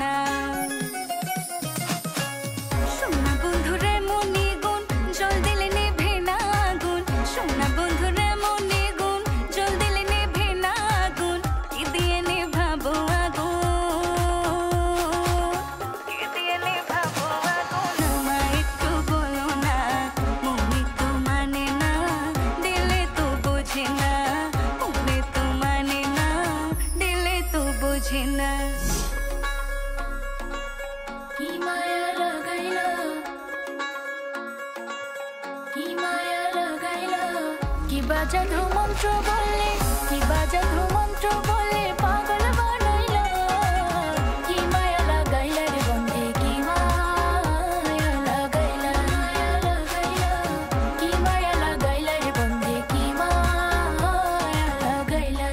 না। সোনা বন্ধুরে মনে গুণ জল দিলে নেভে না আগুন, সোনা বন্ধুরে মনে গুণ জল দিলে নেভে না আগুন, কি দিয়ে নেভাবো আগুন, কি দিয়ে নেভাবো আগুন। আমায় একটু বলো না, মনে তো মানে না, দিলে তো বোঝে না, মনে তো মানে না, দিলে তো বোঝে না। কি মায়া লাগাইলা, কি মায়া লাগাইলা, কি বাজানো মন্ত্র বলে, কি বাজানো মন্ত্র বলে পাগল বানাইলা। কি মায়া লাগাইলা রে বন্ধে, কি মায়া লাগাইলা, মায়া লাগাইলা, কি মায়া লাগাইলা রে বন্ধে, কি মায়া লাগাইলা।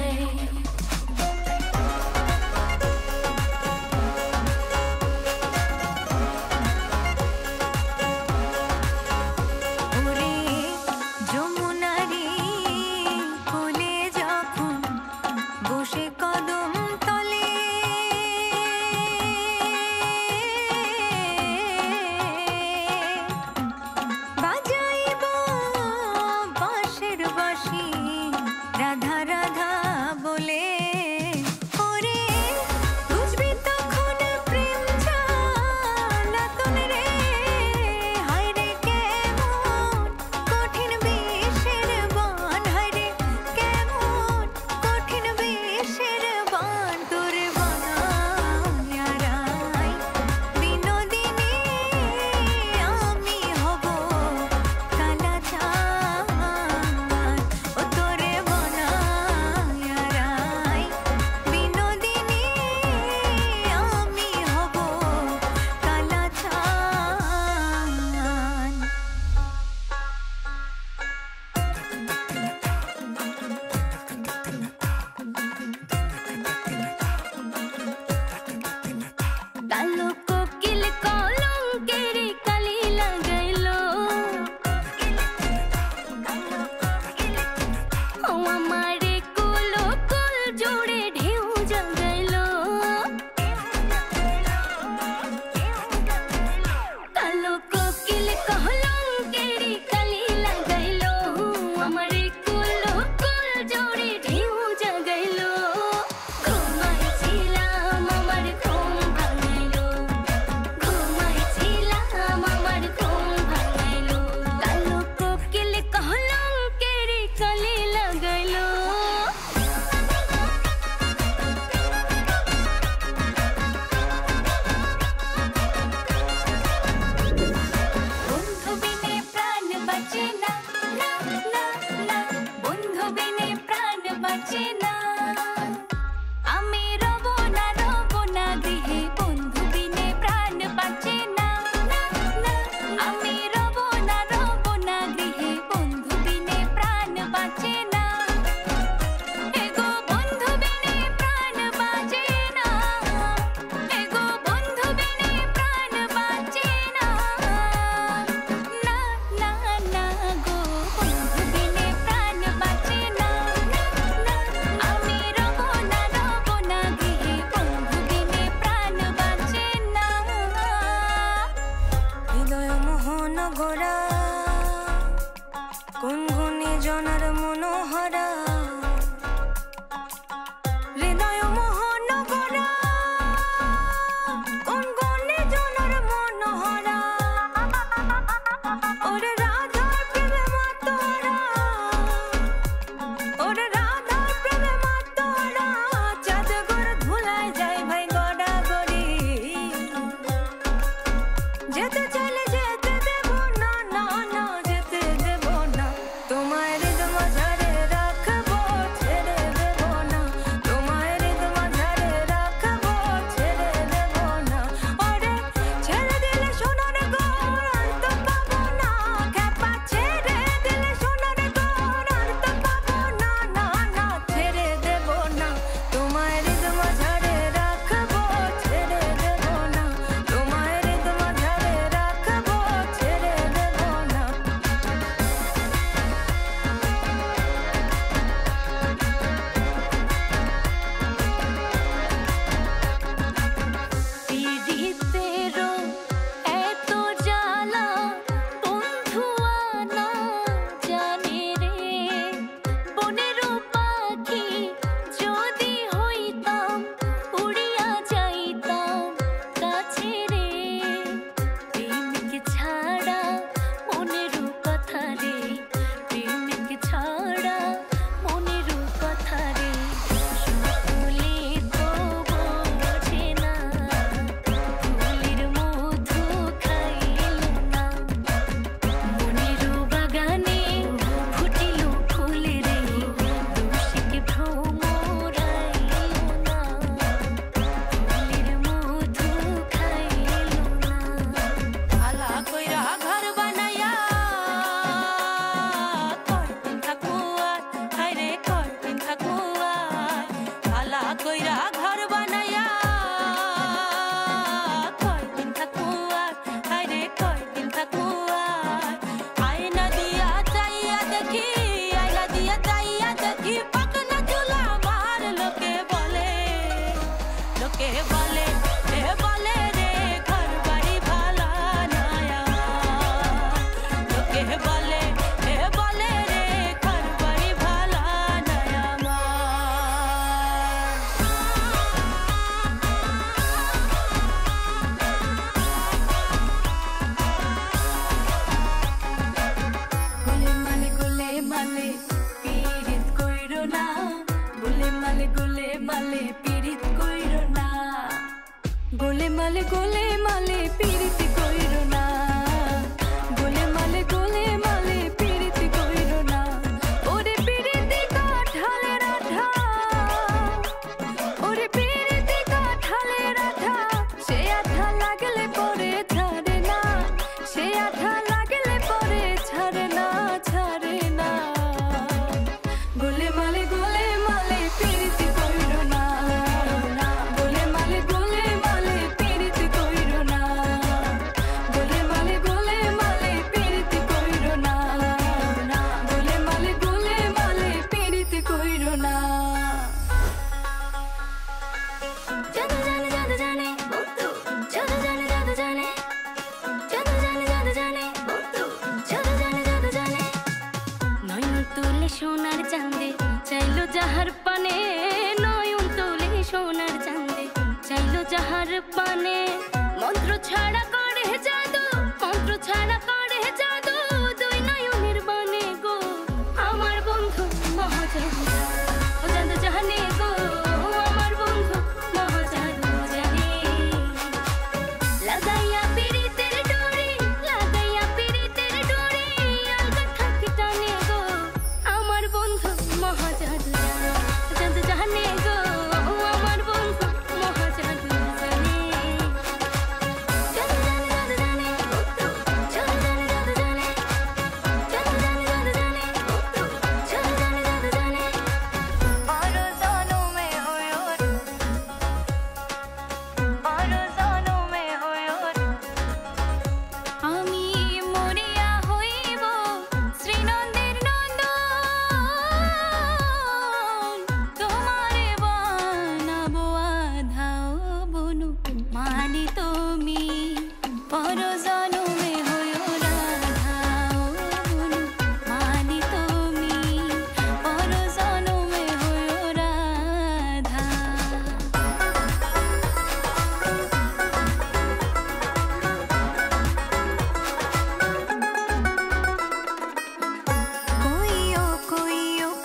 ওরে যমুনারি কোলে যখন বসে কদম তলে, বাজাইব বাঁশের বাঁশি রাধা রাধা বলে। ওরে বুঝবি তখন প্রেম জ্বালাতন রে, হায় রে কেমন কঠিন বিষের বান, হায় রে কেমন কঠিন বিষের বান। তোর বানায়া রাই বিনোদিনী আমি হব কালাচান, ও তোরে বানায়া রাই বিনোদিনী আমি হব কালাচান। কালো কোকিল কলঙ্কের কালি লাগাইলো, ও আমারে কুল কুল জোড়ে ঢেউ জাগাইলো। কালো কোকিল কলঙ্কের কালি লাগাইলো, আমারে কুল কুল জোড়ে ঢেউ জাগাইলো। ঘুমাইছিলাম আমার ঘুম ভাঙাইলো, গোলে মালে পিরিতি কইরো না গোলে মালে পিরিতি কইরো না ওরে পিরিতি কাঠালের আঠা ওরে পিরিতি কাঠালের আঠা সে আঠা লাগলে পরে ছাড়ে না সে আঠা লাগলে পরে ছাড়ে না গোলে মালে পিরিতি কইরো না গোলে মালে পিরিতি কইরো না গোলে মালে পিরিতি কইরো না গোলে মালে পিরিতি কইরো না জাদু জানে জাদু জানে বন্ধু জাদু জানে জাদু জানে জাদু জানে জাদু জানে বন্ধু জাদু জানে জাদু জানে নয়ন তুলে সোনার চাঁদে চাইলো যাহার পানে নয়ন তুলে সোনার চাঁদে চাইলো যাহার পানে মন্ত্র ছাড়া করে জাদু মন্ত্র ছাড়া করে জাদু দুই নয়নের বানে গো আমার বন্ধু মহাজাদু ও জাদু জানে গো আমার বন্ধু মহাজাদু জানে লাগাইয়া পিরিতের ডোরি আলগা থাকি টানে গো আমার বন্ধু মহাজাদু জাদু জানে গো আমার বন্ধু মহাজাদু জানে জাদু জানে জাদু জানে বন্ধু জাদু জানে জাদু জানে জাদু জানে জাদু জানে বন্ধু জাদু জানে জাদু জানে और जानों में हो আমি মরিয়া হইব শ্রীনন্দের নন্দন তোমারে বানাবো আধাও বনু মানি তুমি পর জনমে হইও রাধাও বনু মানি তুমি পর জনমে হইও রাধা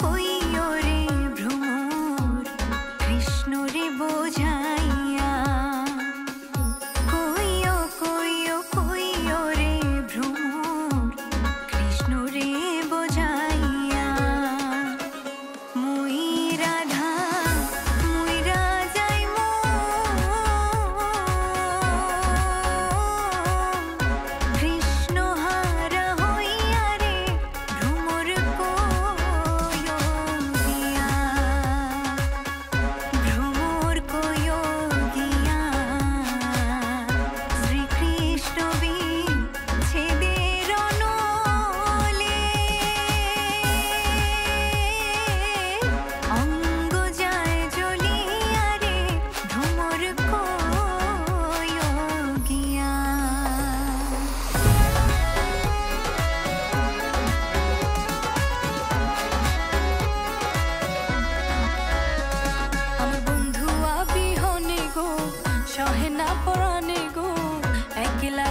কইও রে ভ্রমর কৃষ্ণ রে বোঝাইয়া কইও রে ভ্রমর কৃষ্ণ রে বোঝাইয়া মুই রাধা মুই রাজাই কৃষ্ণ হারা হইয়া রে ভ্রমর কইও গিয়া শ্রীকৃষ্ণ বিচ্ছেদের অনলে অঙ্গ যায় জ্বলিয়া রে ভ্রমর কইও গিয়া আমার বন্ধু আবিহনে গো সহে না পরাণে গো একলা